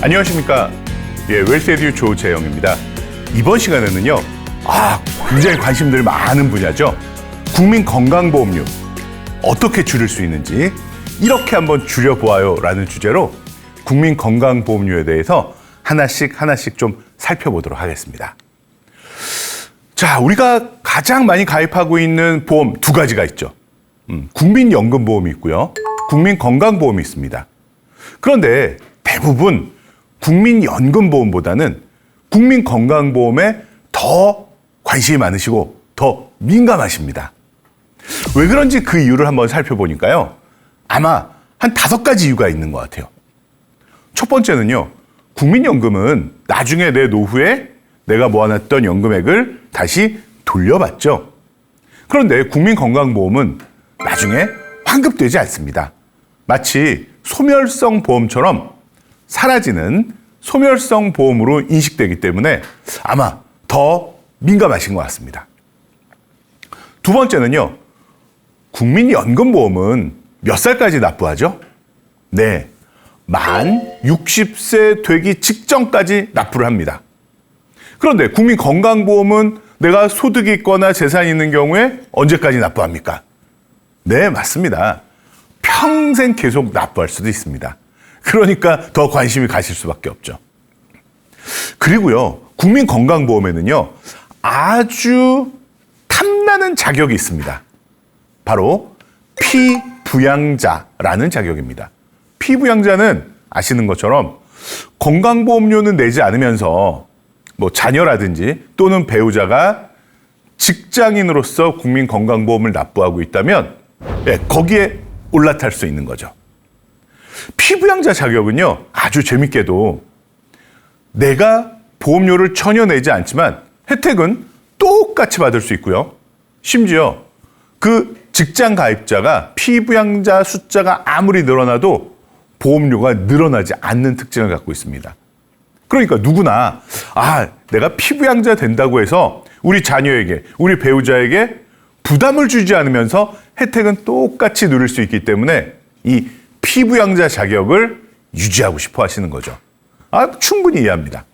안녕하십니까. 웰스에듀 조재영입니다. 이번 시간에는요, 굉장히 관심들 많은 분야죠. 국민건강보험료 어떻게 줄일 수 있는지 이렇게 한번 줄여보아요 라는 주제로 국민건강보험료에 대해서 하나씩 좀 살펴보도록 하겠습니다. 자, 우리가 가장 많이 가입하고 있는 보험 두 가지가 있죠. 국민연금보험이 있고요. 국민건강보험이 있습니다. 그런데 대부분 국민연금보험보다는 국민건강보험에 더 관심이 많으시고 더 민감하십니다. 왜 그런지 그 이유를 한번 살펴보니까요. 아마 한 5가지 이유가 있는 것 같아요. 첫 번째는요. 국민연금은 나중에 내 노후에 내가 모아놨던 연금액을 다시 돌려받죠. 그런데 국민건강보험은 나중에 환급되지 않습니다. 마치 소멸성 보험처럼 사라지는 소멸성 보험으로 인식되기 때문에 아마 더 민감하신 것 같습니다. 두 번째는요. 국민연금보험은 몇 살까지 납부하죠? 네, 만 60세 되기 직전까지 납부를 합니다. 그런데 국민건강보험은 내가 소득이 있거나 재산이 있는 경우에 언제까지 납부합니까? 네, 맞습니다. 평생 계속 납부할 수도 있습니다. 그러니까 더 관심이 가실 수밖에 없죠. 그리고요, 국민건강보험에는요, 아주 탐나는 자격이 있습니다. 바로 피부양자라는 자격입니다. 피부양자는 아시는 것처럼 건강보험료는 내지 않으면서 자녀라든지 또는 배우자가 직장인으로서 국민건강보험을 납부하고 있다면 거기에 올라탈 수 있는 거죠. 피부양자 자격은요, 아주 재밌게도 내가 보험료를 전혀 내지 않지만 혜택은 똑같이 받을 수 있고요. 심지어 그 직장 가입자가 피부양자 숫자가 아무리 늘어나도 보험료가 늘어나지 않는 특징을 갖고 있습니다. 그러니까 누구나 내가 피부양자 된다고 해서 우리 자녀에게, 우리 배우자에게 부담을 주지 않으면서 혜택은 똑같이 누릴 수 있기 때문에 이 피부양자 자격을 유지하고 싶어 하시는 거죠. 충분히 이해합니다.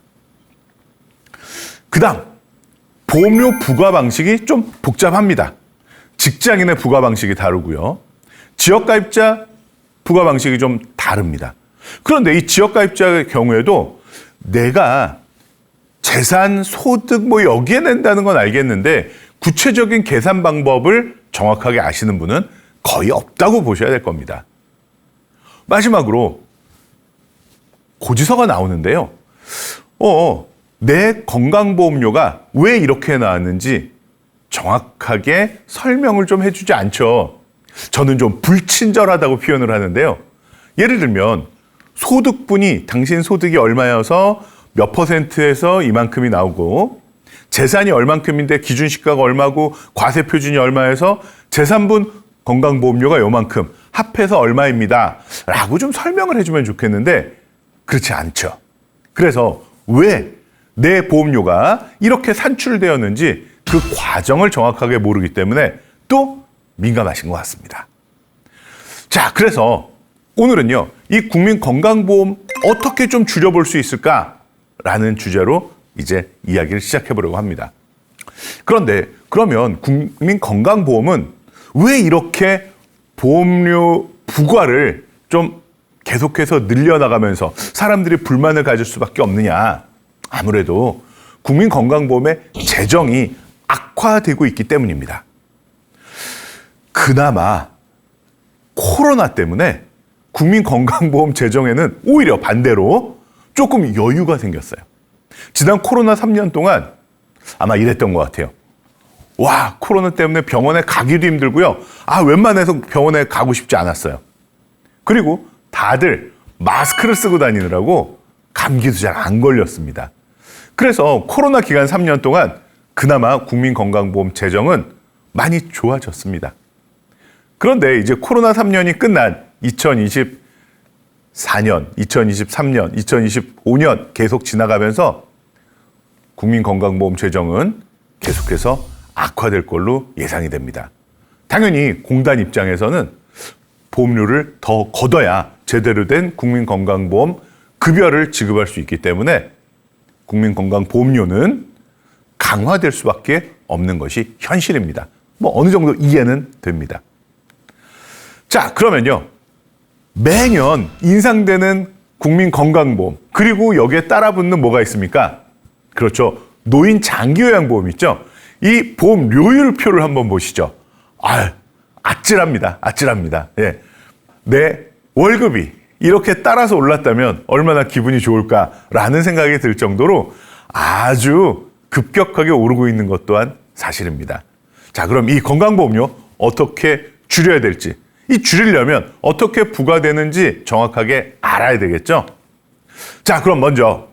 그다음, 보험료 부과 방식이 좀 복잡합니다. 직장인의 부과 방식이 다르고요. 지역가입자 부과 방식이 좀 다릅니다. 그런데 이 지역가입자의 경우에도 내가 재산, 소득 여기에 낸다는 건 알겠는데 구체적인 계산 방법을 정확하게 아시는 분은 거의 없다고 보셔야 될 겁니다. 마지막으로 고지서가 나오는데요. 내 건강보험료가 왜 이렇게 나왔는지 정확하게 설명을 좀 해주지 않죠. 저는 좀 불친절하다고 표현을 하는데요. 예를 들면 소득분이 당신 소득이 얼마여서 몇 %에서 이만큼이 나오고 재산이 얼만큼인데 기준시가가 얼마고 과세 표준이 얼마여서 재산분 건강보험료가 요만큼 합해서 얼마입니다 라고 좀 설명을 해주면 좋겠는데 그렇지 않죠. 그래서 왜 내 보험료가 이렇게 산출되었는지 그 과정을 정확하게 모르기 때문에 또 민감하신 것 같습니다. 자, 그래서 오늘은요, 이 국민건강보험 어떻게 좀 줄여볼 수 있을까라는 주제로 이제 이야기를 시작해보려고 합니다. 그런데 그러면 국민건강보험은 왜 이렇게 보험료 부과를 좀 계속해서 늘려나가면서 사람들이 불만을 가질 수밖에 없느냐? 아무래도 국민건강보험의 재정이 악화되고 있기 때문입니다. 그나마 코로나 때문에 국민건강보험 재정에는 오히려 반대로 조금 여유가 생겼어요. 지난 코로나 3년 동안 아마 이랬던 것 같아요. 코로나 때문에 병원에 가기도 힘들고요. 웬만해서 병원에 가고 싶지 않았어요. 그리고 다들 마스크를 쓰고 다니느라고 감기도 잘 안 걸렸습니다. 그래서 코로나 기간 3년 동안 그나마 국민건강보험 재정은 많이 좋아졌습니다. 그런데 이제 코로나 3년이 끝난 2024년, 2023년, 2025년 계속 지나가면서 국민건강보험 재정은 계속해서 악화될 걸로 예상이 됩니다. 당연히 공단 입장에서는 보험료를 더 걷어야 제대로 된 국민건강보험 급여를 지급할 수 있기 때문에 국민건강보험료는 강화될 수밖에 없는 것이 현실입니다. 뭐 어느 정도 이해는 됩니다. 자, 그러면요. 매년 인상되는 국민건강보험, 그리고 여기에 따라붙는 뭐가 있습니까? 그렇죠. 노인 장기요양보험 있죠? 이 보험료율표를 한번 보시죠. 아찔합니다. 아찔합니다. 예. 내 월급이 이렇게 따라서 올랐다면 얼마나 기분이 좋을까라는 생각이 들 정도로 아주 급격하게 오르고 있는 것 또한 사실입니다. 자, 그럼 이 건강보험료 어떻게 줄여야 될지, 이 줄이려면 어떻게 부과되는지 정확하게 알아야 되겠죠? 자, 그럼 먼저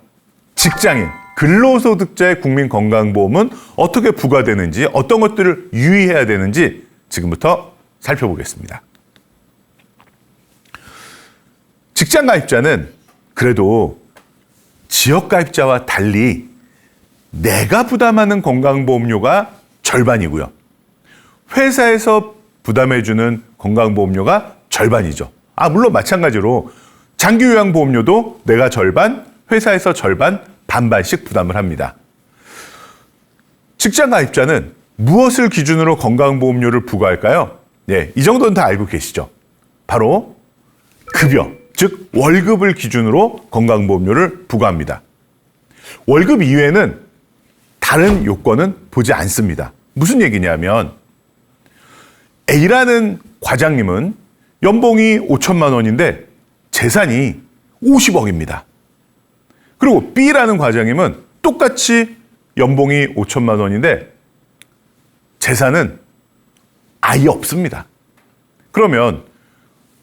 직장인, 근로소득자의 국민건강보험은 어떻게 부과되는지, 어떤 것들을 유의해야 되는지 지금부터 살펴보겠습니다. 직장가입자는 그래도 지역가입자와 달리 내가 부담하는 건강보험료가 절반이고요. 회사에서 부담해주는 건강보험료가 절반이죠. 물론 마찬가지로 장기요양보험료도 내가 절반, 회사에서 절반, 반반씩 부담을 합니다. 직장가입자는 무엇을 기준으로 건강보험료를 부과할까요? 네, 이 정도는 다 알고 계시죠? 바로 급여, 즉 월급을 기준으로 건강보험료를 부과합니다. 월급 이외에는 다른 요건은 보지 않습니다. 무슨 얘기냐면 A라는 과장님은 연봉이 5천만 원인데 재산이 50억입니다. 그리고 B라는 과장님은 똑같이 연봉이 5천만 원인데 재산은 아예 없습니다. 그러면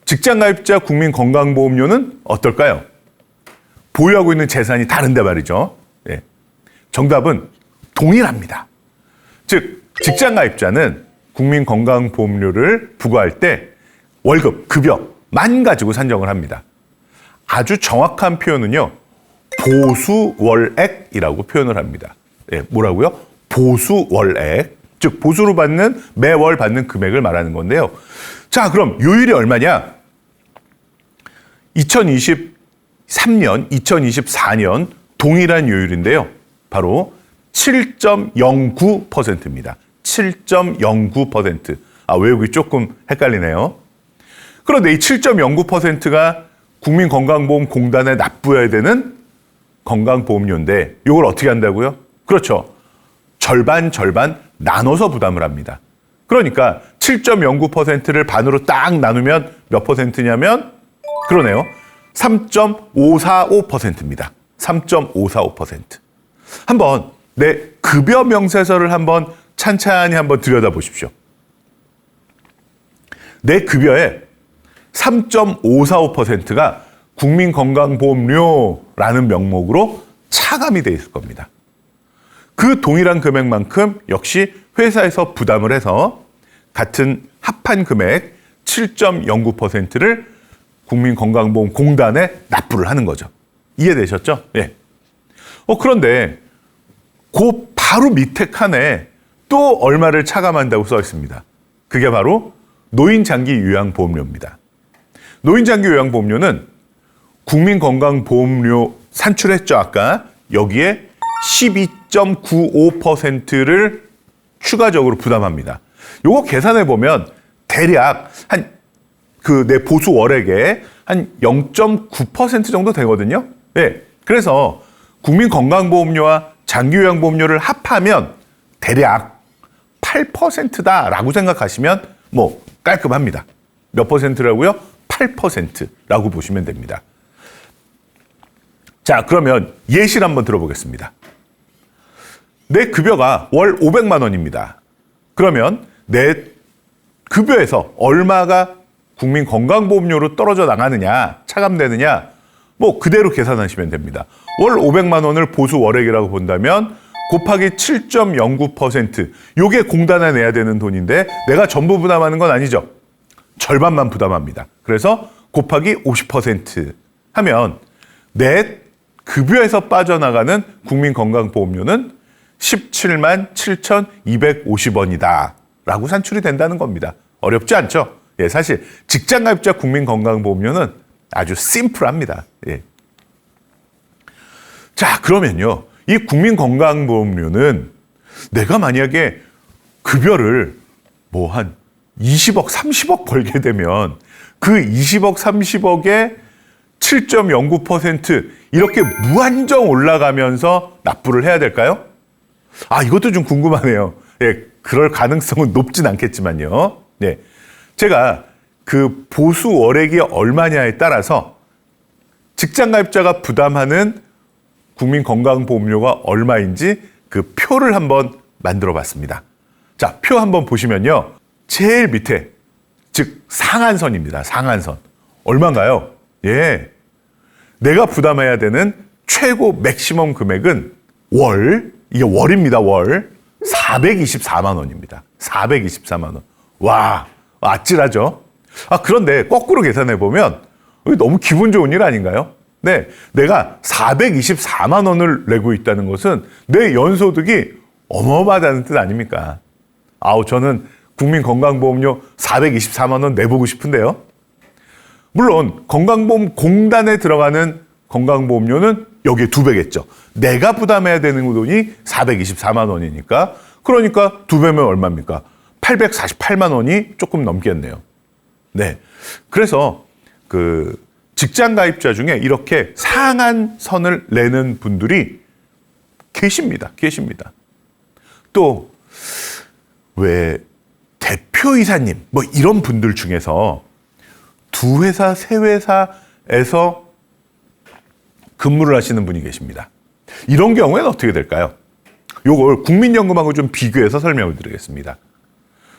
직장가입자 국민건강보험료는 어떨까요? 보유하고 있는 재산이 다른데 말이죠. 예. 정답은 동일합니다. 즉 직장가입자는 국민건강보험료를 부과할 때 월급, 급여만 가지고 산정을 합니다. 아주 정확한 표현은요, 보수월액이라고 표현을 합니다. 예, 뭐라고요? 보수월액. 즉 보수로 받는, 매월 받는 금액을 말하는 건데요. 자, 그럼 요율이 얼마냐? 2023년, 2024년 동일한 요율인데요. 바로 7.09%입니다. 7.09%. 외우기 조금 헷갈리네요. 그런데 이 7.09%가 국민건강보험공단에 납부해야 되는 건강보험료인데 이걸 어떻게 한다고요? 그렇죠. 절반 나눠서 부담을 합니다. 그러니까 7.09%를 반으로 딱 나누면 몇 퍼센트냐면 그러네요. 3.545%입니다. 3.545%. 한번 내 급여 명세서를 한번 찬찬히 한번 들여다보십시오. 내 급여의 3.545%가 국민건강보험료라는 명목으로 차감이 되어 있을 겁니다. 그 동일한 금액만큼 역시 회사에서 부담을 해서 같은 합한 금액 7.09%를 국민건강보험공단에 납부를 하는 거죠. 이해되셨죠? 예. 그런데 그 바로 밑에 칸에 또 얼마를 차감한다고 써 있습니다. 그게 바로 노인장기요양보험료입니다. 노인장기요양보험료는 국민건강보험료 산출했죠, 아까. 여기에 12.95%를 추가적으로 부담합니다. 요거 계산해 보면 대략 내 보수 월액의 한 0.9% 정도 되거든요. 네. 그래서 국민건강보험료와 장기요양보험료를 합하면 대략 8%다라고 생각하시면 뭐 깔끔합니다. 몇 퍼센트라고요? 8%라고 보시면 됩니다. 자, 그러면 예시를 한번 들어보겠습니다. 내 급여가 월 500만 원입니다. 그러면 내 급여에서 얼마가 국민건강보험료로 떨어져 나가느냐, 차감되느냐, 뭐 그대로 계산하시면 됩니다. 월 500만 원을 보수 월액이라고 본다면 곱하기 7.09%, 요게 공단에 내야 되는 돈인데 내가 전부 부담하는 건 아니죠. 절반만 부담합니다. 그래서 곱하기 50% 하면 내 급여에서 빠져나가는 국민건강보험료는 17만 7,250원이다 라고 산출이 된다는 겁니다. 어렵지 않죠? 예, 사실 직장가입자 국민건강보험료는 아주 심플합니다. 예. 자, 그러면요. 이 국민건강보험료는 내가 만약에 급여를 뭐 한 20억, 30억 벌게 되면 그 20억, 30억에 7.09% 이렇게 무한정 올라가면서 납부를 해야 될까요? 아, 이것도 좀 궁금하네요. 예, 그럴 가능성은 높진 않겠지만요. 네. 제가 그 보수 월액이 얼마냐에 따라서 직장가입자가 부담하는 국민건강보험료가 얼마인지 그 표를 한번 만들어 봤습니다. 자, 표 한번 보시면요. 제일 밑에, 즉 상한선입니다. 상한선. 얼마인가요? 예. 내가 부담해야 되는 최고 맥시멈 금액은 이게 월입니다. 월. 424만 원입니다. 424만 원. 와, 아찔하죠? 아, 그런데 거꾸로 계산해 보면 너무 기분 좋은 일 아닌가요? 네, 내가 424만 원을 내고 있다는 것은 내 연소득이 어마어마하다는 뜻 아닙니까? 아우, 저는 국민건강보험료 424만 원 내보고 싶은데요. 물론 건강보험공단에 들어가는 건강보험료는 여기에 2배겠죠. 내가 부담해야 되는 돈이 424만 원이니까 그러니까 2배면 얼마입니까? 848만 원이 조금 넘겠네요. 네, 그래서 그 직장 가입자 중에 이렇게 상한선을 내는 분들이 계십니다. 또 왜 대표이사님 뭐 이런 분들 중에서 2회사, 3회사에서 근무를 하시는 분이 계십니다. 이런 경우에는 어떻게 될까요? 요걸 국민연금하고 좀 비교해서 설명을 드리겠습니다.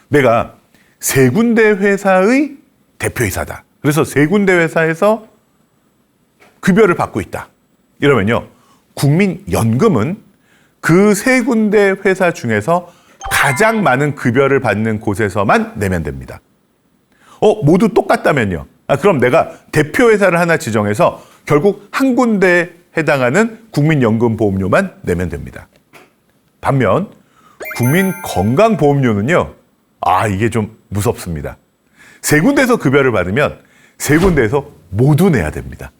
내가 3군데 회사의 대표이사다. 그래서 3군데 회사에서 급여를 받고 있다. 이러면요. 국민연금은 그 3군데 회사 중에서 가장 많은 급여를 받는 곳에서만 내면 됩니다. 모두 똑같다면요. 그럼 내가 대표회사를 하나 지정해서 결국 한 군데에 해당하는 국민연금보험료만 내면 됩니다. 반면 국민건강보험료는요. 이게 좀 무섭습니다. 3군데에서 급여를 받으면 3군데에서 모두 내야 됩니다.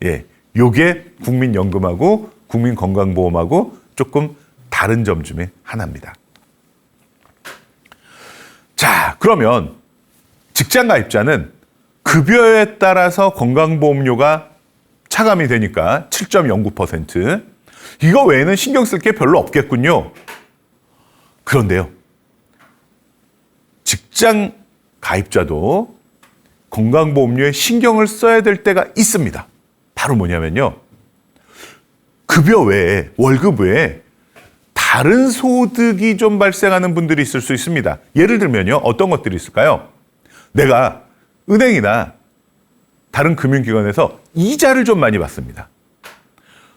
예, 요게 국민연금하고 국민건강보험하고 조금 다른 점 중에 하나입니다. 자, 그러면 직장가입자는 급여에 따라서 건강보험료가 차감이 되니까 7.09%. 이거 외에는 신경 쓸 게 별로 없겠군요. 그런데요. 직장 가입자도 건강보험료에 신경을 써야 될 때가 있습니다. 바로 뭐냐면요. 급여 외에, 월급 외에 다른 소득이 좀 발생하는 분들이 있을 수 있습니다. 예를 들면요. 어떤 것들이 있을까요? 내가 은행이나 다른 금융기관에서 이자를 좀 많이 받습니다.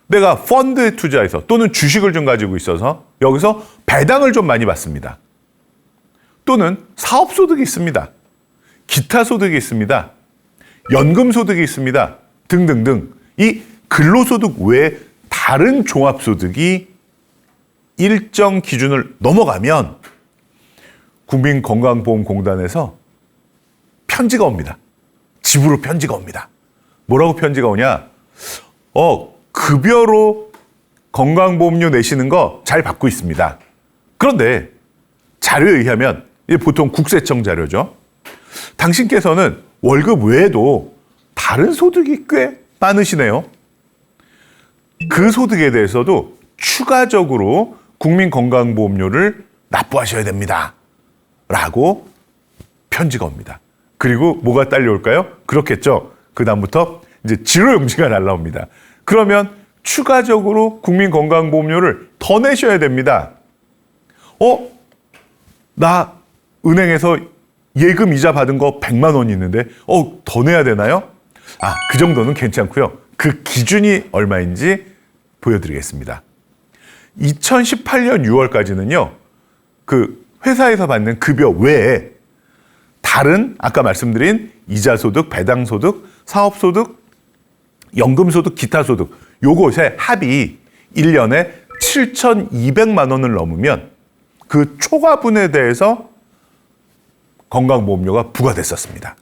내가 펀드에 투자해서 또는 주식을 좀 가지고 있어서 여기서 배당을 좀 많이 받습니다. 또는 사업소득이 있습니다. 기타 소득이 있습니다. 연금소득이 있습니다. 등등등. 이 근로소득 외에 다른 종합소득이 일정 기준을 넘어가면 국민건강보험공단에서 편지가 옵니다. 집으로 편지가 옵니다. 뭐라고 편지가 오냐? 급여로 건강보험료 내시는 거 잘 받고 있습니다. 그런데 자료에 의하면 이게 보통 국세청 자료죠. 당신께서는 월급 외에도 다른 소득이 꽤 많으시네요. 그 소득에 대해서도 추가적으로 국민건강보험료를 납부하셔야 됩니다. 라고 편지가 옵니다. 그리고 뭐가 딸려올까요? 그렇겠죠. 그 다음부터 이제 지로용지가 날라옵니다. 그러면 추가적으로 국민건강보험료를 더 내셔야 됩니다. 나 은행에서 예금 이자 받은 거 100만 원이 있는데 더 내야 되나요? 그 정도는 괜찮고요. 그 기준이 얼마인지 보여드리겠습니다. 2018년 6월까지는요. 그 회사에서 받는 급여 외에 다른 아까 말씀드린 이자소득, 배당소득, 사업소득, 연금소득, 기타소득 요것의 합이 1년에 7,200만 원을 넘으면 그 초과분에 대해서 건강보험료가 부과됐었습니다.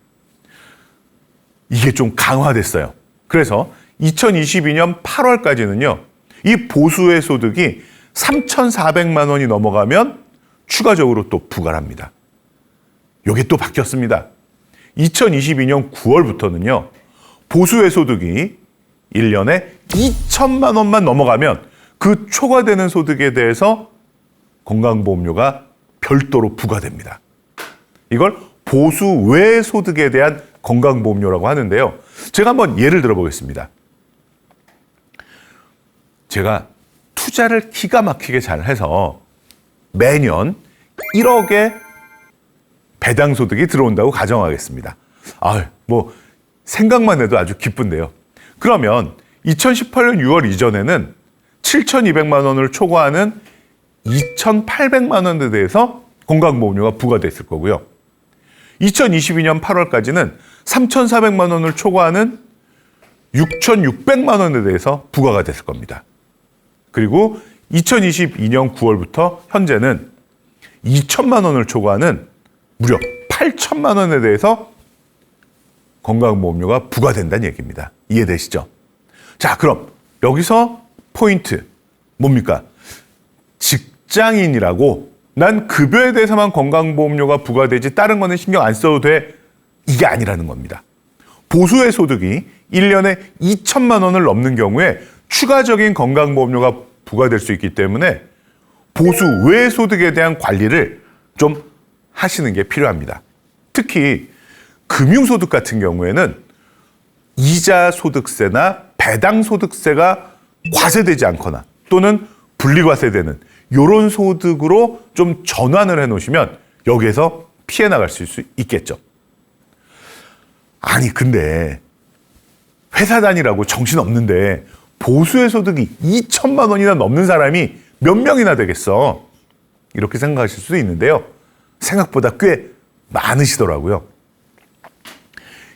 이게 좀 강화됐어요. 그래서 2022년 8월까지는요. 이 보수의 소득이 3,400만 원이 넘어가면 추가적으로 또 부과를 합니다. 이게 또 바뀌었습니다. 2022년 9월부터는요. 보수의 소득이 1년에 2천만 원만 넘어가면 그 초과되는 소득에 대해서 건강보험료가 별도로 부과됩니다. 이걸 보수 외 소득에 대한 건강보험료라고 하는데요. 제가 한번 예를 들어보겠습니다. 제가 투자를 기가 막히게 잘 해서 매년 1억의 배당 소득이 들어온다고 가정하겠습니다. 생각만 해도 아주 기쁜데요. 그러면 2018년 6월 이전에는 7,200만 원을 초과하는 2,800만 원에 대해서 건강보험료가 부과됐을 거고요. 2022년 8월까지는 3,400만 원을 초과하는 6,600만 원에 대해서 부과가 됐을 겁니다. 그리고 2022년 9월부터 현재는 2천만 원을 초과하는 무려 8천만 원에 대해서 건강보험료가 부과된다는 얘기입니다. 이해되시죠? 자, 그럼 여기서 포인트 뭡니까? 직장인이라고 난 급여에 대해서만 건강보험료가 부과되지 다른 거는 신경 안 써도 돼. 이게 아니라는 겁니다. 보수의 소득이 1년에 2천만 원을 넘는 경우에 추가적인 건강보험료가 부과될 수 있기 때문에 보수 외 소득에 대한 관리를 좀 하시는 게 필요합니다. 특히 금융소득 같은 경우에는 이자 소득세나 배당 소득세가 과세되지 않거나 또는 분리과세되는 이런 소득으로 좀 전환을 해놓으시면 여기에서 피해 나갈 수 있겠죠. 아니 근데 회사 다니라고 정신없는데 보수의 소득이 2천만 원이나 넘는 사람이 몇 명이나 되겠어? 이렇게 생각하실 수도 있는데요. 생각보다 꽤 많으시더라고요.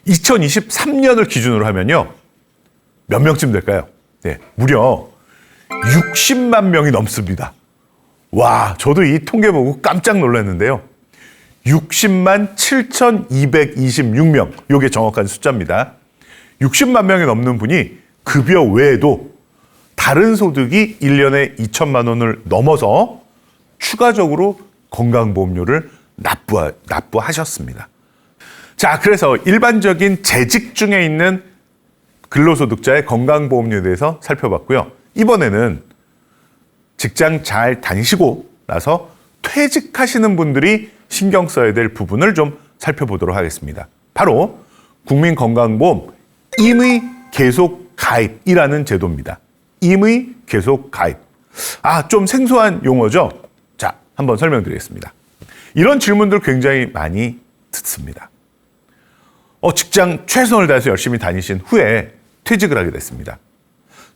2023년을 기준으로 하면요. 몇 명쯤 될까요? 네, 무려 60만 명이 넘습니다. 와, 저도 이 통계 보고 깜짝 놀랐는데요. 60만 7,226명. 이게 정확한 숫자입니다. 60만 명이 넘는 분이 급여 외에도 다른 소득이 1년에 2천만 원을 넘어서 추가적으로 건강보험료를 납부하셨습니다. 자, 그래서 일반적인 재직 중에 있는 근로소득자의 건강보험료에 대해서 살펴봤고요. 이번에는 직장 잘 다니시고 나서 퇴직하시는 분들이 신경 써야 될 부분을 좀 살펴보도록 하겠습니다. 바로 국민건강보험 임의 계속 가입이라는 제도입니다. 임의 계속 가입. 좀 생소한 용어죠? 자, 한번 설명드리겠습니다. 이런 질문들 굉장히 많이 듣습니다. 직장 최선을 다해서 열심히 다니신 후에 퇴직을 하게 됐습니다.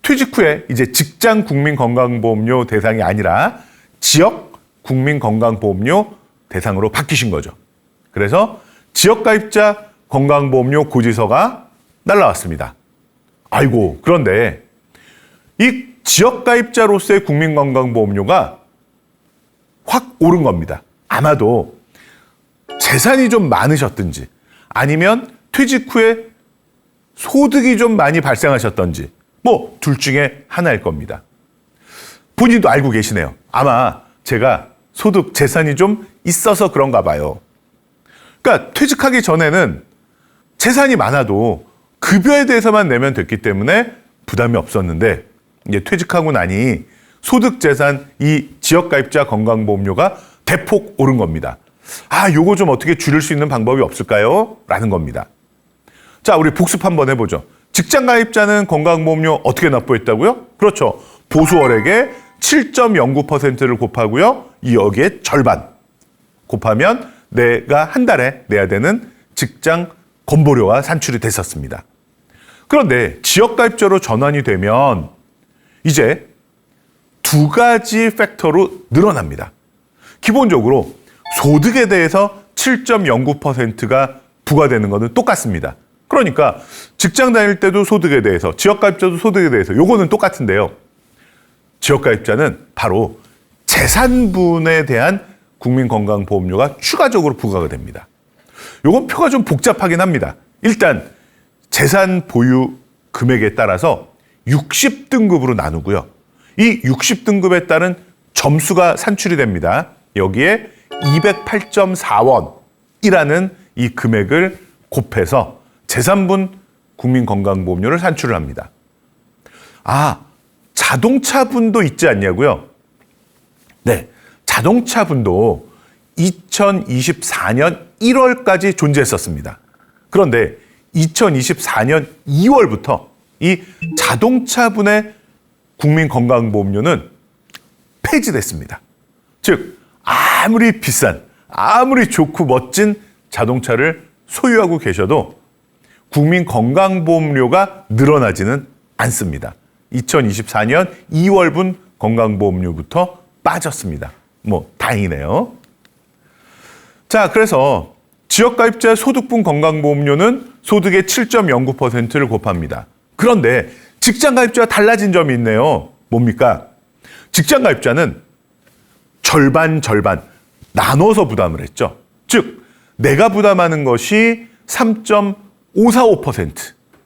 퇴직 후에 이제 직장 국민건강보험료 대상이 아니라 지역 국민건강보험료 대상으로 바뀌신 거죠. 그래서 지역가입자 건강보험료 고지서가 날라왔습니다. 아이고, 그런데 이 지역가입자로서의 국민건강보험료가 확 오른 겁니다. 아마도 재산이 좀 많으셨든지 아니면 퇴직 후에 소득이 좀 많이 발생하셨던지 둘 중에 하나일 겁니다. 본인도 알고 계시네요. 아마 제가 소득, 재산이 좀 있어서 그런가 봐요. 그러니까 퇴직하기 전에는 재산이 많아도 급여에 대해서만 내면 됐기 때문에 부담이 없었는데 이제 퇴직하고 나니 소득, 재산, 이 지역가입자 건강보험료가 대폭 오른 겁니다. 요거 좀 어떻게 줄일 수 있는 방법이 없을까요? 라는 겁니다. 자, 우리 복습 한번 해보죠. 직장가입자는 건강보험료 어떻게 납부했다고요? 그렇죠. 보수월액의 7.09%를 곱하고요. 여기에 절반 곱하면 내가 한 달에 내야 되는 직장 건보료가 산출이 됐었습니다. 그런데 지역가입자로 전환이 되면 이제 두 가지 팩터로 늘어납니다. 기본적으로 소득에 대해서 7.09%가 부과되는 것은 똑같습니다. 그러니까 직장 다닐 때도 소득에 대해서, 지역가입자도 소득에 대해서 요거는 똑같은데요. 지역가입자는 바로 재산분에 대한 국민건강보험료가 추가적으로 부과가 됩니다. 요건 표가 좀 복잡하긴 합니다. 일단 재산 보유 금액에 따라서 60등급으로 나누고요. 이 60등급에 따른 점수가 산출이 됩니다. 여기에 208.4원이라는 이 금액을 곱해서 제3분 국민건강보험료를 산출을 합니다. 아, 자동차분도 있지 않냐고요? 네, 자동차분도 2024년 1월까지 존재했었습니다. 그런데 2024년 2월부터 이 자동차분의 국민건강보험료는 폐지됐습니다. 즉, 아무리 비싼, 아무리 좋고 멋진 자동차를 소유하고 계셔도 국민건강보험료가 늘어나지는 않습니다. 2024년 2월분 건강보험료부터 빠졌습니다. 뭐 다행이네요. 자, 그래서 지역가입자 소득분 건강보험료는 소득의 7.09%를 곱합니다. 그런데 직장가입자와 달라진 점이 있네요. 뭡니까? 직장가입자는 절반 나눠서 부담을 했죠. 즉, 내가 부담하는 것이 3.545%.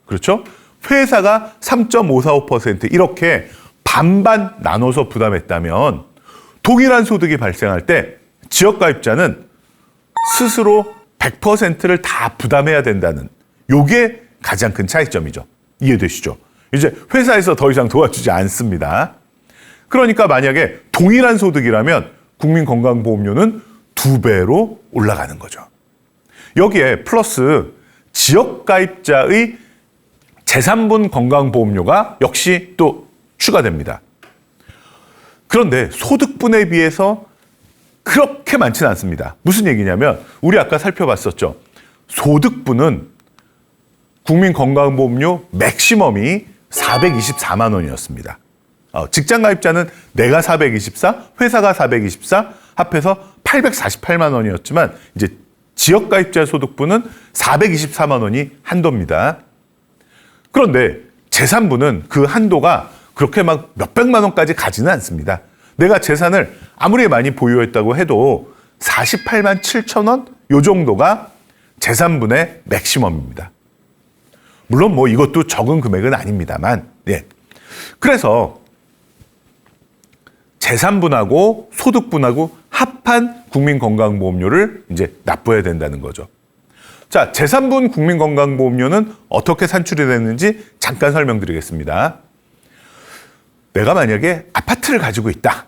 그렇죠? 회사가 3.545% 이렇게 반반 나눠서 부담했다면 동일한 소득이 발생할 때 지역가입자는 스스로 100%를 다 부담해야 된다는 요게 가장 큰 차이점이죠. 이해되시죠? 이제 회사에서 더 이상 도와주지 않습니다. 그러니까 만약에 동일한 소득이라면 국민건강보험료는 2배로 올라가는 거죠. 여기에 플러스 지역가입자의 제3분 건강보험료가 역시 또 추가됩니다. 그런데 소득분에 비해서 그렇게 많지는 않습니다. 무슨 얘기냐면 우리 아까 살펴봤었죠. 소득분은 국민건강보험료 맥시멈이 424만 원이었습니다. 직장가입자는 내가 424, 회사가 424, 합해서 848만 원이었지만 이제 지역가입자 소득분은 424만 원이 한도입니다. 그런데 제3분은 그 한도가 그렇게 막 몇백만 원까지 가지는 않습니다. 내가 재산을 아무리 많이 보유했다고 해도 48만 7천 원? 요 정도가 제3분의 맥시멈입니다. 물론 뭐 이것도 적은 금액은 아닙니다만, 예. 그래서 제3분하고 소득분하고 합한 국민건강보험료를 이제 납부해야 된다는 거죠. 자, 제3분 국민건강보험료는 어떻게 산출이 되는지 잠깐 설명드리겠습니다. 내가 만약에 아파트를 가지고 있다.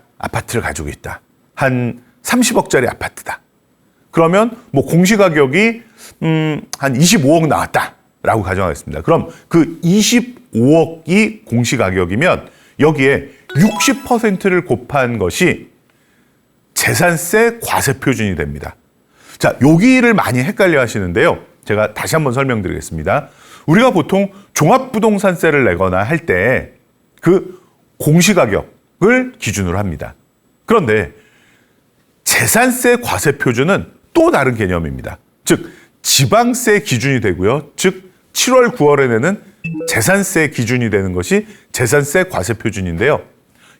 한 30억짜리 아파트다. 그러면 뭐 공시가격이 한 25억 나왔다라고 가정하겠습니다. 그럼 그 25억이 공시가격이면 여기에 60%를 곱한 것이 재산세 과세 표준이 됩니다. 자, 여기를 많이 헷갈려 하시는데요. 제가 다시 한번 설명드리겠습니다. 우리가 보통 종합부동산세를 내거나 할 때 그 공시가격을 기준으로 합니다. 그런데 재산세 과세 표준은 또 다른 개념입니다. 즉, 지방세 기준이 되고요. 즉, 7월, 9월에 내는 재산세 기준이 되는 것이 재산세 과세 표준인데요.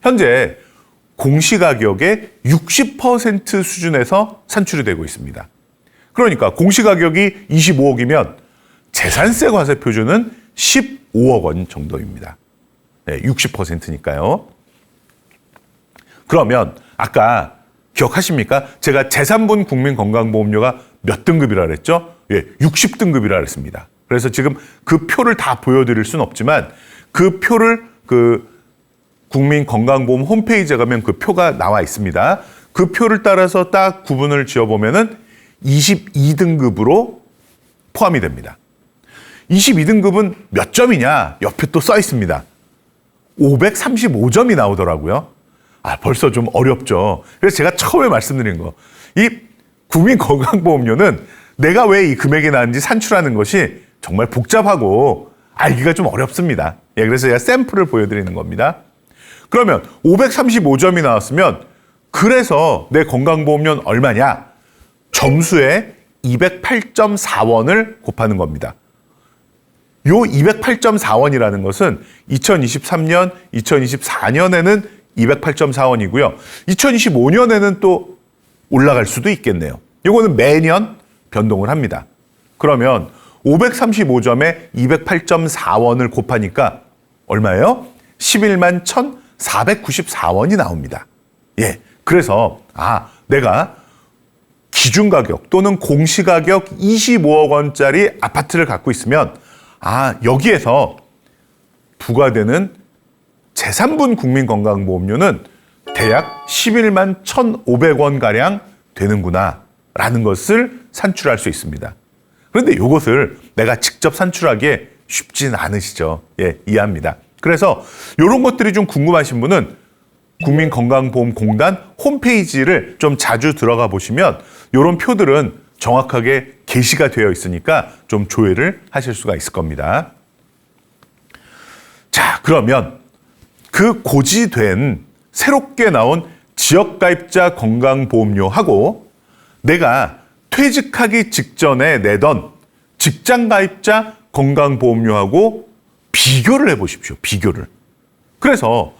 현재 공시가격의 60% 수준에서 산출이 되고 있습니다. 그러니까 공시가격이 25억이면 재산세 과세 표준은 15억 원 정도입니다. 네, 60%니까요. 그러면 아까 기억하십니까? 제가 제3분 국민건강보험료가 몇 등급이라 그랬죠? 예, 60등급이라 그랬습니다. 그래서 지금 그 표를 다 보여드릴 수는 없지만 그 표를 국민건강보험 홈페이지에 가면 그 표가 나와 있습니다. 그 표를 따라서 딱 구분을 지어보면은 22등급으로 포함이 됩니다. 22등급은 몇 점이냐? 옆에 또 써 있습니다. 535점이 나오더라고요. 벌써 좀 어렵죠. 그래서 제가 처음에 말씀드린 거. 이 국민건강보험료는 내가 왜 이 금액이 나는지 산출하는 것이 정말 복잡하고 알기가 좀 어렵습니다. 예, 그래서 제가 샘플을 보여드리는 겁니다. 그러면 535점이 나왔으면 그래서 내 건강보험료는 얼마냐? 점수에 208.4원을 곱하는 겁니다. 요 208.4원이라는 것은 2023년, 2024년에는 208.4원이고요. 2025년에는 또 올라갈 수도 있겠네요. 이거는 매년 변동을 합니다. 그러면 535점에 208.4원을 곱하니까 얼마예요? 11만 494원이 나옵니다. 예. 그래서 내가 기준가격 또는 공시가격 25억 원짜리 아파트를 갖고 있으면 여기에서 부과되는 제3분 국민건강보험료는 대략 11만 1,500원가량 되는구나 라는 것을 산출할 수 있습니다. 그런데 이것을 내가 직접 산출하기에 쉽진 않으시죠. 예, 이해합니다. 그래서 이런 것들이 좀 궁금하신 분은 국민건강보험공단 홈페이지를 좀 자주 들어가 보시면 이런 표들은 정확하게 게시가 되어 있으니까 좀 조회를 하실 수가 있을 겁니다. 자, 그러면 그 고지된 새롭게 나온 지역가입자 건강보험료하고 내가 퇴직하기 직전에 내던 직장가입자 건강보험료하고 비교를 해보십시오. 비교를. 그래서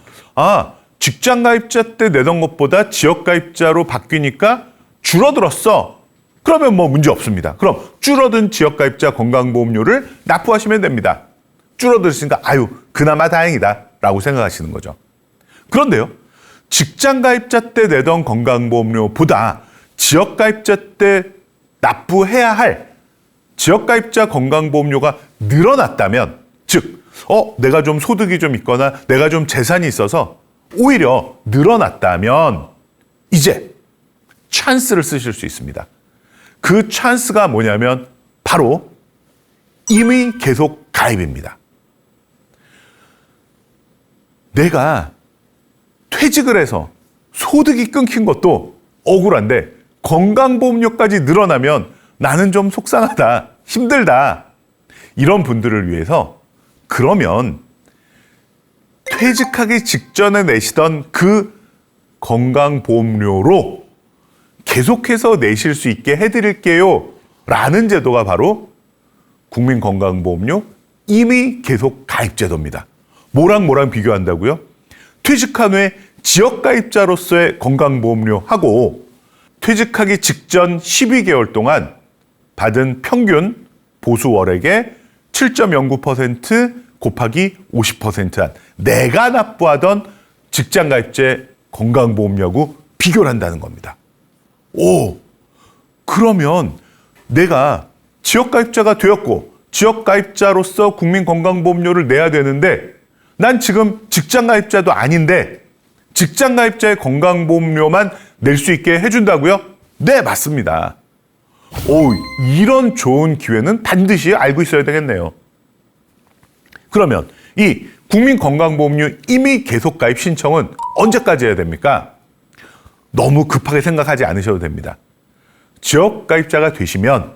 직장가입자 때 내던 것보다 지역가입자로 바뀌니까 줄어들었어. 그러면 뭐 문제 없습니다. 그럼 줄어든 지역가입자 건강보험료를 납부하시면 됩니다. 줄어들었으니까 그나마 다행이다 라고 생각하시는 거죠. 그런데요, 직장가입자 때 내던 건강보험료보다 지역가입자 때 납부해야 할 지역가입자 건강보험료가 늘어났다면, 즉 내가 좀 소득이 좀 있거나 내가 좀 재산이 있어서 오히려 늘어났다면 이제 찬스를 쓰실 수 있습니다. 그 찬스가 뭐냐면 바로 임의 계속 가입입니다. 내가 퇴직을 해서 소득이 끊긴 것도 억울한데 건강보험료까지 늘어나면 나는 좀 속상하다, 힘들다. 이런 분들을 위해서 그러면 퇴직하기 직전에 내시던 그 건강보험료로 계속해서 내실 수 있게 해드릴게요 라는 제도가 바로 국민건강보험료 임의 계속 가입제도입니다. 뭐랑 비교한다고요? 퇴직한 후에 지역가입자로서의 건강보험료하고 퇴직하기 직전 12개월 동안 받은 평균 보수월액의 7.09% 곱하기 50%한 내가 납부하던 직장가입제 건강보험료하고 비교를 한다는 겁니다. 그러면 내가 지역가입자가 되었고 지역가입자로서 국민건강보험료를 내야 되는데 난 지금 직장가입자도 아닌데 직장가입자의 건강보험료만 낼 수 있게 해준다고요? 네, 맞습니다. 이런 좋은 기회는 반드시 알고 있어야 되겠네요. 그러면 이 국민건강보험료 임의 계속가입 신청은 언제까지 해야 됩니까? 너무 급하게 생각하지 않으셔도 됩니다. 지역가입자가 되시면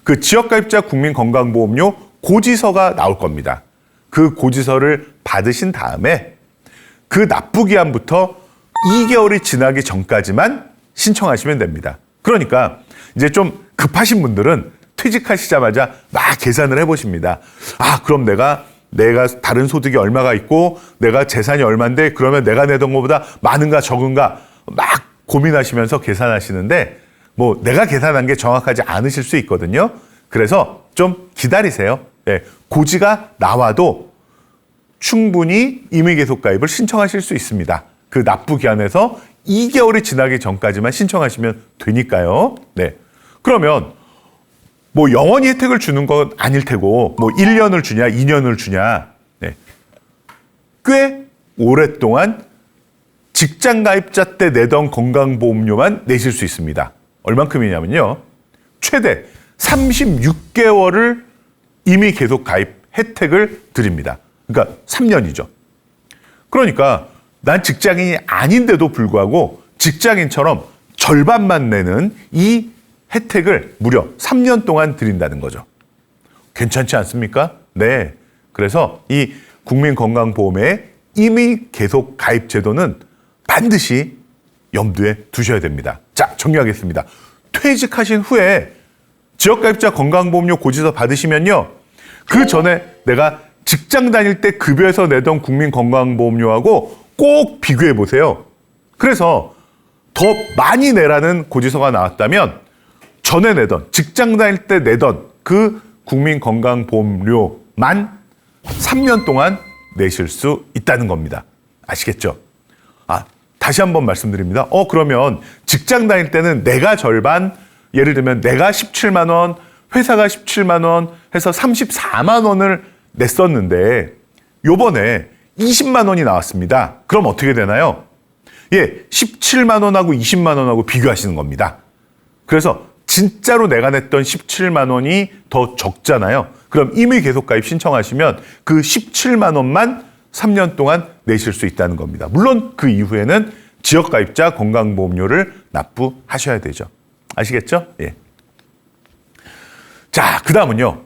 그 지역가입자 국민건강보험료 고지서가 나올 겁니다. 그 고지서를 받으신 다음에 그 납부기한부터 2개월이 지나기 전까지만 신청하시면 됩니다. 그러니까 이제 좀 급하신 분들은 퇴직하시자마자 막 계산을 해보십니다. 그럼 내가 다른 소득이 얼마가 있고 내가 재산이 얼마인데 그러면 내가 내던 것보다 많은가 적은가 막 고민하시면서 계산하시는데 내가 계산한 게 정확하지 않으실 수 있거든요. 그래서 좀 기다리세요. 고지가 나와도 충분히 임의계속가입을 신청하실 수 있습니다. 그 납부 기한에서 2개월이 지나기 전까지만 신청하시면 되니까요. 그러면 영원히 혜택을 주는 건 아닐 테고 1년을 주냐 2년을 주냐 꽤 오랫동안 직장가입자 때 내던 건강보험료만 내실 수 있습니다. 얼만큼이냐면요. 최대 36개월을 임의계속가입 혜택을 드립니다. 그러니까 3년이죠. 그러니까 난 직장인이 아닌데도 불구하고 직장인처럼 절반만 내는 이 혜택을 무려 3년 동안 드린다는 거죠. 괜찮지 않습니까? 네. 그래서 이 국민건강보험의 임의 계속 가입 제도는 반드시 염두에 두셔야 됩니다. 자, 정리하겠습니다. 퇴직하신 후에 지역가입자 건강보험료 고지서 받으시면요. 그 전에 내가 직장 다닐 때 급여에서 내던 국민건강보험료하고 꼭 비교해 보세요. 그래서 더 많이 내라는 고지서가 나왔다면 전에 내던, 직장 다닐 때 내던 그 국민건강보험료만 3년 동안 내실 수 있다는 겁니다. 아시겠죠? 다시 한번 말씀드립니다. 그러면 직장 다닐 때는 내가 절반, 예를 들면 내가 17만 원, 회사가 17만 원 해서 34만 원을 냈었는데 요번에 20만 원이 나왔습니다. 그럼 어떻게 되나요? 17만 원하고 20만 원하고 비교하시는 겁니다. 그래서 진짜로 내가 냈던 17만 원이 더 적잖아요. 그럼 임의 계속 가입 신청하시면 그 17만 원만 3년 동안 내실 수 있다는 겁니다. 물론 그 이후에는 지역가입자 건강보험료를 납부하셔야 되죠. 아시겠죠? 예. 자, 그 다음은요.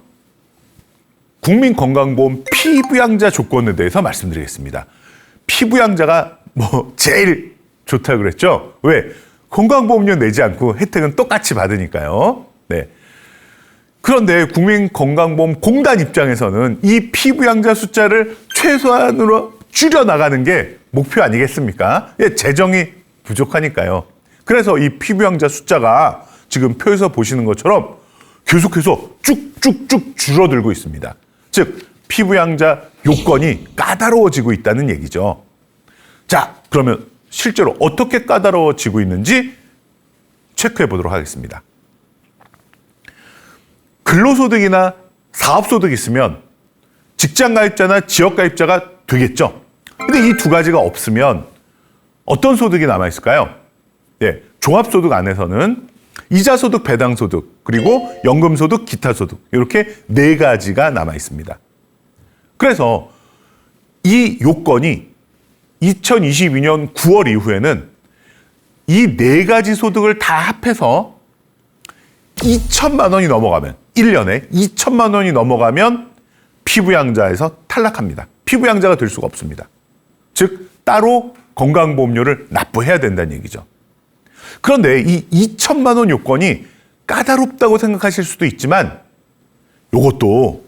국민건강보험 피부양자 조건에 대해서 말씀드리겠습니다. 피부양자가 제일 좋다고 그랬죠? 왜? 건강보험료 내지 않고 혜택은 똑같이 받으니까요. 네. 그런데 국민건강보험공단 입장에서는 이 피부양자 숫자를 최소한으로 줄여나가는 게 목표 아니겠습니까? 재정이 부족하니까요. 그래서 이 피부양자 숫자가 지금 표에서 보시는 것처럼 계속해서 쭉쭉쭉 줄어들고 있습니다. 즉, 피부양자 요건이 까다로워지고 있다는 얘기죠. 자, 그러면 실제로 어떻게 까다로워지고 있는지 체크해 보도록 하겠습니다. 근로소득이나 사업소득이 있으면 직장가입자나 지역가입자가 되겠죠. 근데 이 두 가지가 없으면 어떤 소득이 남아있을까요? 종합소득 안에서는 이자소득, 배당소득, 그리고 연금소득, 기타소득 이렇게 네 가지가 남아있습니다. 그래서 이 요건이 2022년 9월 이후에는 이 네 가지 소득을 다 합해서 2천만 원이 넘어가면 1년에 2천만 원이 넘어가면 피부양자에서 탈락합니다. 피부양자가 될 수가 없습니다. 즉 따로 건강보험료를 납부해야 된다는 얘기죠. 그런데 이 2천만 원 요건이 까다롭다고 생각하실 수도 있지만 이것도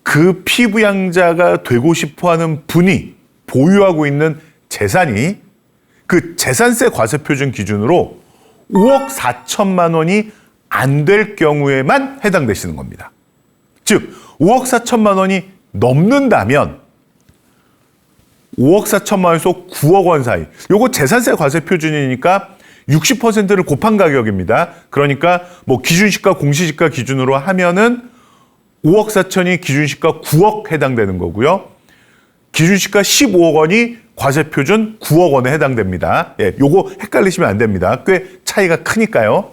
그 피부양자가 되고 싶어하는 분이 보유하고 있는 재산이 그 재산세 과세표준 기준으로 5억 4천만 원이 안 될 경우에만 해당되시는 겁니다. 즉 5억 4천만 원이 넘는다면 5억 4천만 원에서 9억 원 사이, 요거 재산세 과세표준이니까 60%를 곱한 가격입니다. 그러니까 기준시가 공시지가 기준으로 하면은 5억 4천이 기준시가 9억 해당되는 거고요. 기준시가 15억 원이 과세표준 9억 원에 해당됩니다. 요거 헷갈리시면 안 됩니다. 꽤 차이가 크니까요.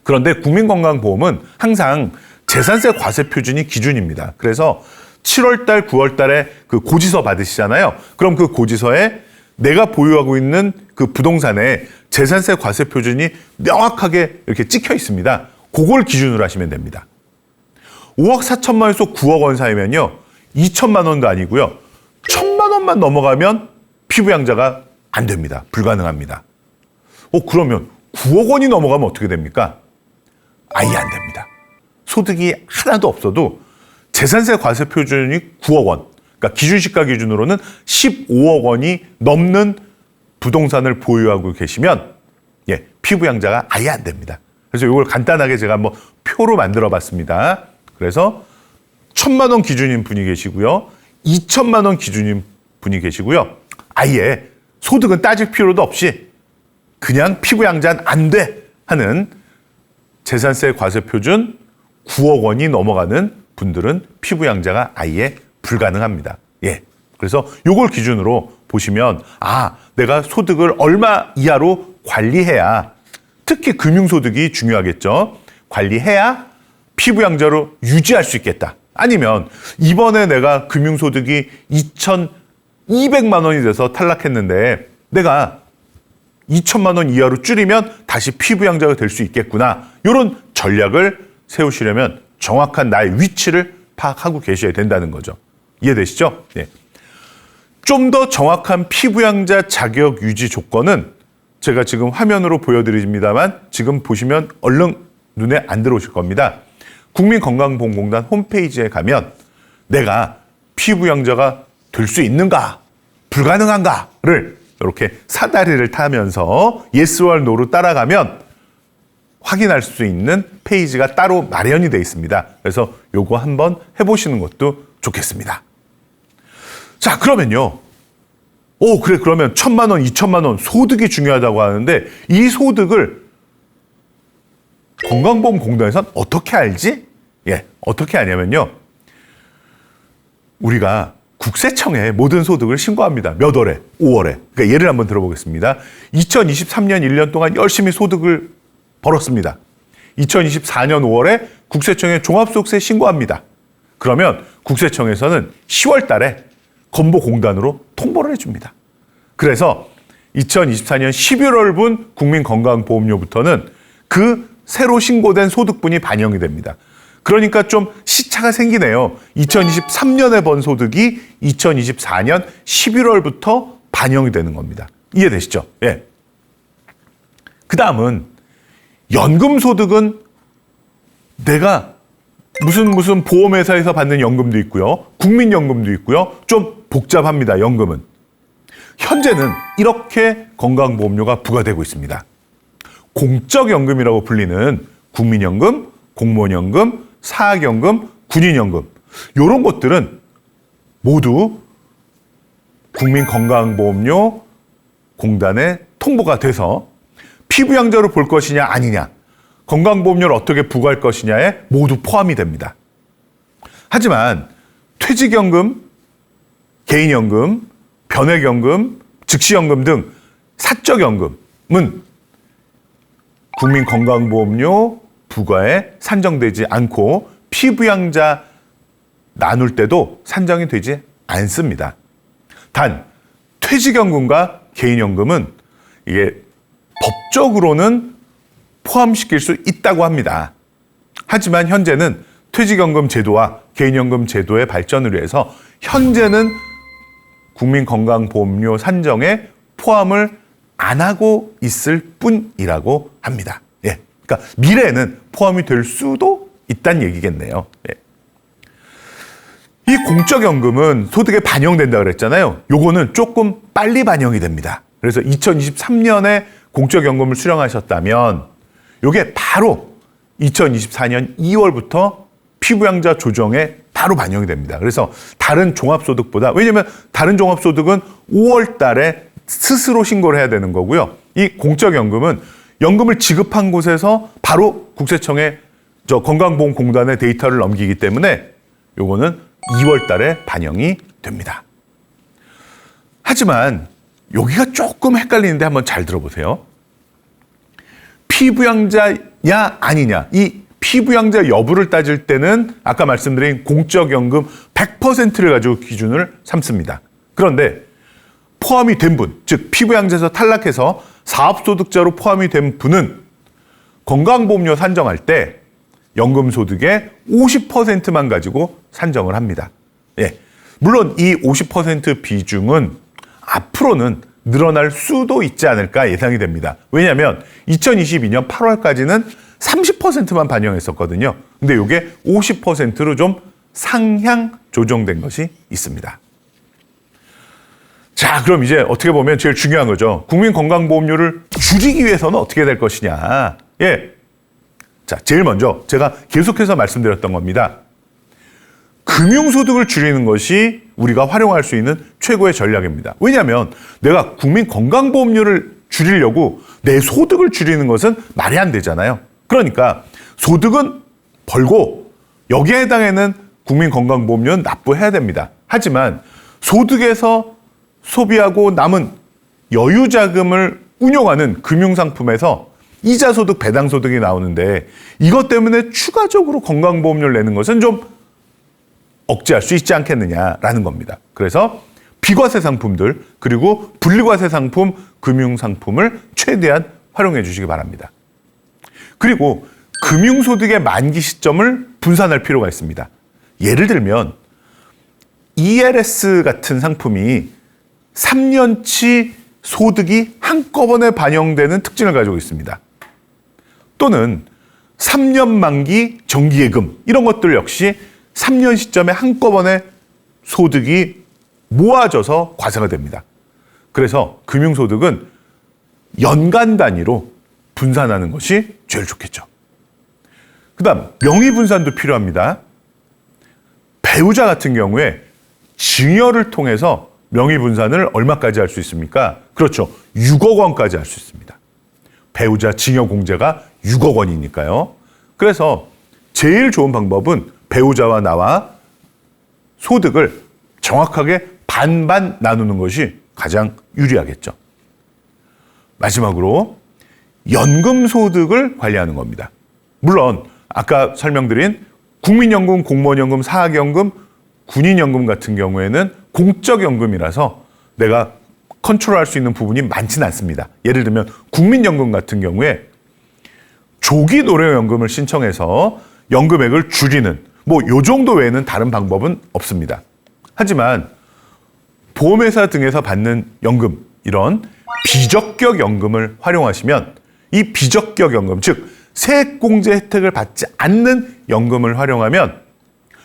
그런데 국민건강보험은 항상 재산세 과세표준이 기준입니다. 그래서 7월달, 9월달에 그 고지서 받으시잖아요. 그럼 그 고지서에 내가 보유하고 있는 그 부동산에 재산세 과세표준이 명확하게 이렇게 찍혀 있습니다. 그걸 기준으로 하시면 됩니다. 5억 4천만 원에서 9억 원 사이면요. 2천만 원도 아니고요. 1,000만 원만 넘어가면 피부양자가 안 됩니다. 불가능합니다. 그러면 9억 원이 넘어가면 어떻게 됩니까? 아예 안 됩니다. 소득이 하나도 없어도 재산세 과세표준이 9억 원, 그러니까 기준시가 기준으로는 15억 원이 넘는 부동산을 보유하고 계시면 피부양자가 아예 안 됩니다. 그래서 이걸 간단하게 제가 한번 표로 만들어 봤습니다. 그래서 1,000만 원 기준인 분이 계시고요. 2천만 원 기준인 분이 계시고요. 아예 소득은 따질 필요도 없이 그냥 피부양자는 안 돼 하는 재산세 과세표준 9억 원이 넘어가는 분들은 피부양자가 아예 불가능합니다. 그래서 이걸 기준으로 보시면 내가 소득을 얼마 이하로 관리해야, 특히 금융소득이 중요하겠죠. 관리해야 피부양자로 유지할 수 있겠다. 아니면 이번에 내가 금융소득이 2,200만 원이 돼서 탈락했는데 내가 2천만 원 이하로 줄이면 다시 피부양자가 될 수 있겠구나. 이런 전략을 세우시려면 정확한 나의 위치를 파악하고 계셔야 된다는 거죠. 이해되시죠? 좀 더 정확한 피부양자 자격 유지 조건은 제가 지금 화면으로 보여드립니다만 지금 보시면 얼른 눈에 안 들어오실 겁니다. 국민건강보험공단 홈페이지에 가면 내가 피부양자가 될 수 있는가, 불가능한가를 이렇게 사다리를 타면서 예스와 노로 따라가면 확인할 수 있는 페이지가 따로 마련이 되어 있습니다. 그래서 요거 한번 해보시는 것도 좋겠습니다. 자, 그러면요. 그래, 그러면 1,000만 원, 2,000만 원 소득이 중요하다고 하는데 이 소득을 건강보험공단에서는 어떻게 알지? 어떻게 아냐면요. 우리가 국세청에 모든 소득을 신고합니다. 몇 월에? 5월에. 그러니까 예를 한번 들어보겠습니다. 2023년 1년 동안 열심히 소득을 벌었습니다. 2024년 5월에 국세청에 종합소득세 신고합니다. 그러면 국세청에서는 10월 달에 건보공단으로 통보를 해줍니다. 그래서 2024년 11월분 국민건강보험료부터는 그 새로 신고된 소득분이 반영이 됩니다. 그러니까 좀 시차가 생기네요. 2023년에 번 소득이 2024년 11월부터 반영이 되는 겁니다. 이해되시죠? 예. 그 다음은 연금소득은 내가 무슨 보험회사에서 받는 연금도 있고요. 국민연금도 있고요. 좀 복잡합니다. 연금은. 현재는 이렇게 건강보험료가 부과되고 있습니다. 공적연금이라고 불리는 국민연금, 공무원연금, 사학연금, 군인연금 이런 것들은 모두 국민건강보험료 공단에 통보가 돼서 피부양자로 볼 것이냐 아니냐, 건강보험료를 어떻게 부과할 것이냐에 모두 포함이 됩니다. 하지만 퇴직연금, 개인연금, 변액연금, 즉시연금 등 사적연금은 국민건강보험료 부과에 산정되지 않고 피부양자 나눌 때도 산정이 되지 않습니다. 단 퇴직연금과 개인연금은 이게 법적으로는 포함시킬 수 있다고 합니다. 하지만 현재는 퇴직연금 제도와 개인연금 제도의 발전을 위해서 현재는 국민건강보험료 산정에 포함을 안 하고 있을 뿐이라고 합니다. 그러니까 미래에는 포함이 될 수도 있다는 얘기겠네요. 이 공적연금은 소득에 반영된다 그랬잖아요. 요거는 조금 빨리 반영이 됩니다. 그래서 2023년에 공적연금을 수령하셨다면 요게 바로 2024년 2월부터 피부양자 조정에 바로 반영이 됩니다. 그래서 다른 종합소득보다, 왜냐면 다른 종합소득은 5월 달에 스스로 신고를 해야 되는 거고요. 이 공적연금은 연금을 지급한 곳에서 바로 국세청에 건강보험공단에 데이터를 넘기기 때문에 요거는 2월 달에 반영이 됩니다. 하지만 여기가 조금 헷갈리는데 한번 잘 들어보세요. 피부양자냐 아니냐, 이 피부양자 여부를 따질 때는 아까 말씀드린 공적연금 100%를 가지고 기준을 삼습니다. 그런데 포함이 된 분, 즉 피부양자에서 탈락해서 사업소득자로 포함이 된 분은 건강보험료 산정할 때 연금소득의 50%만 가지고 산정을 합니다. 물론 이 50% 비중은 앞으로는 늘어날 수도 있지 않을까 예상이 됩니다. 왜냐하면 2022년 8월까지는 30%만 반영했었거든요. 근데 이게 50%로 좀 상향 조정된 것이 있습니다. 자, 그럼 이제 어떻게 보면 제일 중요한 거죠. 국민건강보험료를 줄이기 위해서는 어떻게 될 것이냐. 자, 제일 먼저 제가 계속해서 말씀드렸던 겁니다. 금융소득을 줄이는 것이 우리가 활용할 수 있는 최고의 전략입니다. 왜냐하면 내가 국민건강보험료를 줄이려고 내 소득을 줄이는 것은 말이 안 되잖아요. 그러니까 소득은 벌고 여기에 해당하는 국민건강보험료는 납부해야 됩니다. 하지만 소득에서 소비하고 남은 여유자금을 운용하는 금융상품에서 이자소득, 배당소득이 나오는데 이것 때문에 추가적으로 건강보험료를 내는 것은 좀 억제할 수 있지 않겠느냐라는 겁니다. 그래서 비과세 상품들 그리고 분리과세 상품, 금융상품을 최대한 활용해 주시기 바랍니다. 그리고 금융소득의 만기 시점을 분산할 필요가 있습니다. 예를 들면 ELS 같은 상품이 3년치 소득이 한꺼번에 반영되는 특징을 가지고 있습니다. 또는 3년 만기 정기예금 이런 것들 역시 3년 시점에 한꺼번에 소득이 모아져서 과세가 됩니다. 그래서 금융소득은 연간 단위로 분산하는 것이 제일 좋겠죠. 그 다음 명의분산도 필요합니다. 배우자 같은 경우에 증여를 통해서 명의분산을 얼마까지 할 수 있습니까? 그렇죠. 6억 원까지 할 수 있습니다. 배우자 징여공제가 6억 원이니까요. 그래서 제일 좋은 방법은 배우자와 나와 소득을 정확하게 반반 나누는 것이 가장 유리하겠죠. 마지막으로 연금 소득을 관리하는 겁니다. 물론 아까 설명드린 국민연금, 공무원연금, 사학연금, 군인연금 같은 경우에는 공적연금이라서 내가 컨트롤할 수 있는 부분이 많지는 않습니다. 예를 들면 국민연금 같은 경우에 조기 노령연금을 신청해서 연금액을 줄이는 요 정도 외에는 다른 방법은 없습니다. 하지만 보험회사 등에서 받는 연금, 이런 비적격 연금을 활용하시면 이 비적격 연금, 즉 세액공제 혜택을 받지 않는 연금을 활용하면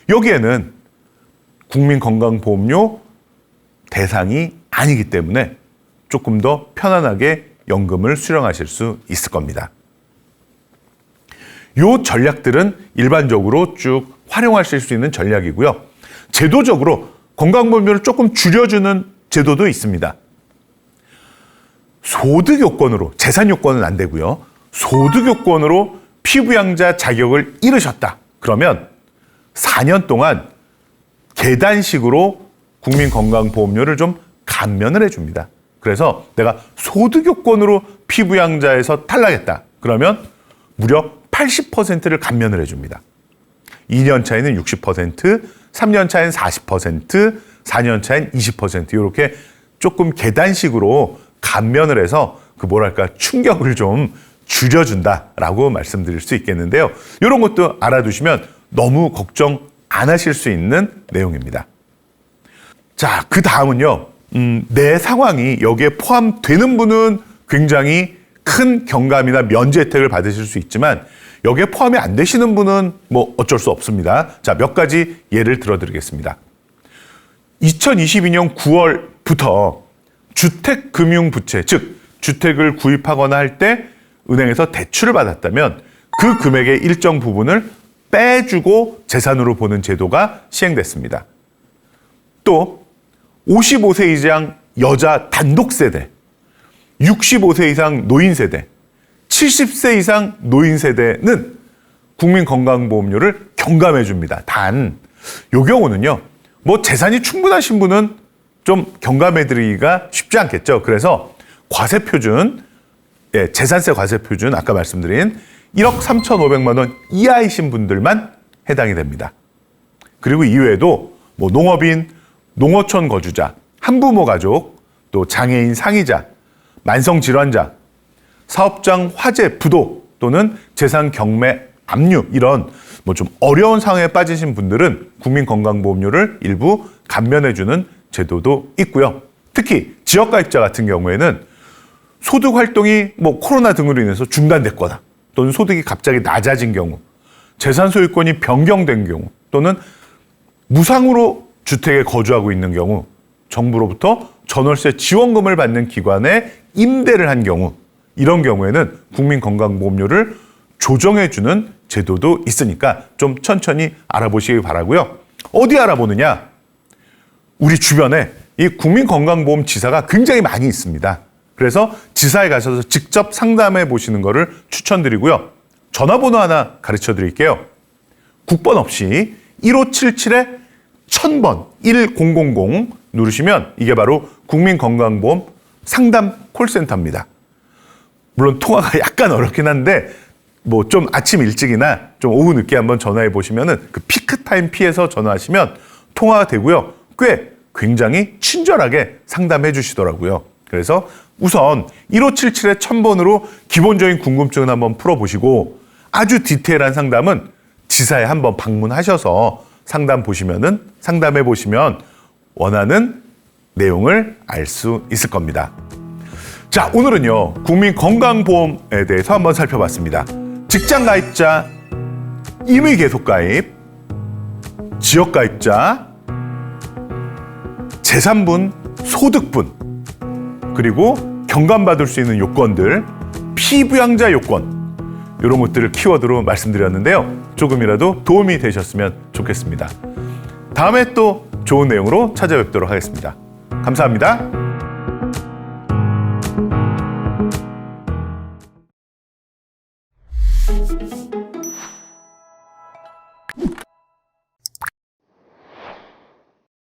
여기에는 국민건강보험료 대상이 아니기 때문에 조금 더 편안하게 연금을 수령하실 수 있을 겁니다. 이 전략들은 일반적으로 쭉 활용하실 수 있는 전략이고요. 제도적으로 건강보험료를 조금 줄여주는 제도도 있습니다. 소득 요건으로, 재산 요건은 안 되고요. 소득 요건으로 피부양자 자격을 잃으셨다. 그러면 4년 동안 계단식으로 국민건강보험료를 좀 감면을 해줍니다. 그래서 내가 소득 요건으로 피부양자에서 탈락했다. 그러면 무려 80%를 감면을 해줍니다. 2년 차에는 60%, 3년 차에는 40%, 4년 차에는 20% 이렇게 조금 계단식으로 감면을 해서 충격을 좀 줄여준다라고 말씀드릴 수 있겠는데요. 이런 것도 알아두시면 너무 걱정 안 하실 수 있는 내용입니다. 자, 그 다음은요. 내 상황이 여기에 포함되는 분은 굉장히 큰 경감이나 면제 혜택을 받으실 수 있지만 여기에 포함이 안 되시는 분은 어쩔 수 없습니다. 자, 몇 가지 예를 들어드리겠습니다. 2022년 9월부터 주택금융부채, 즉 주택을 구입하거나 할 때 은행에서 대출을 받았다면 그 금액의 일정 부분을 빼주고 재산으로 보는 제도가 시행됐습니다. 또 55세 이상 여자 단독세대, 65세 이상 노인세대, 70세 이상 노인세대는 국민건강보험료를 경감해 줍니다. 단, 이 경우는요, 재산이 충분하신 분은 좀 경감해 드리기가 쉽지 않겠죠. 그래서 과세표준, 재산세 과세표준, 아까 말씀드린 1억 3,500만 원 이하이신 분들만 해당이 됩니다. 그리고 이외에도 농업인, 농어촌 거주자, 한부모 가족, 또 장애인 상이자, 만성질환자, 사업장 화재, 부도 또는 재산 경매 압류 이런 좀 어려운 상황에 빠지신 분들은 국민건강보험료를 일부 감면해주는 제도도 있고요. 특히 지역가입자 같은 경우에는 소득 활동이 코로나 등으로 인해서 중단됐거나 또는 소득이 갑자기 낮아진 경우, 재산 소유권이 변경된 경우 또는 무상으로 주택에 거주하고 있는 경우, 정부로부터 전월세 지원금을 받는 기관에 임대를 한 경우, 이런 경우에는 국민건강보험료를 조정해주는 제도도 있으니까 좀 천천히 알아보시기 바라고요. 어디 알아보느냐? 우리 주변에 이 국민건강보험 지사가 굉장히 많이 있습니다. 그래서 지사에 가셔서 직접 상담해 보시는 것을 추천드리고요. 전화번호 하나 가르쳐 드릴게요. 국번 없이 1577-1000번 1000 누르시면 이게 바로 국민건강보험 상담 콜센터입니다. 물론 통화가 약간 어렵긴 한데 좀 아침 일찍이나 좀 오후 늦게 한번 전화해 보시면은 그 피크 타임 피해서 전화하시면 통화가 되고요. 굉장히 친절하게 상담해 주시더라고요. 그래서 우선 1577-1000번으로 기본적인 궁금증을 한번 풀어보시고 아주 디테일한 상담은 지사에 한번 방문하셔서 상담해 보시면 원하는 내용을 알 수 있을 겁니다. 자, 오늘은요, 국민건강보험에 대해서 한번 살펴봤습니다. 직장가입자, 임의계속가입, 지역가입자, 재산분, 소득분, 그리고 경감받을 수 있는 요건들, 피부양자 요건, 이런 것들을 키워드로 말씀드렸는데요. 조금이라도 도움이 되셨으면 좋겠습니다. 다음에 또 좋은 내용으로 찾아뵙도록 하겠습니다. 감사합니다.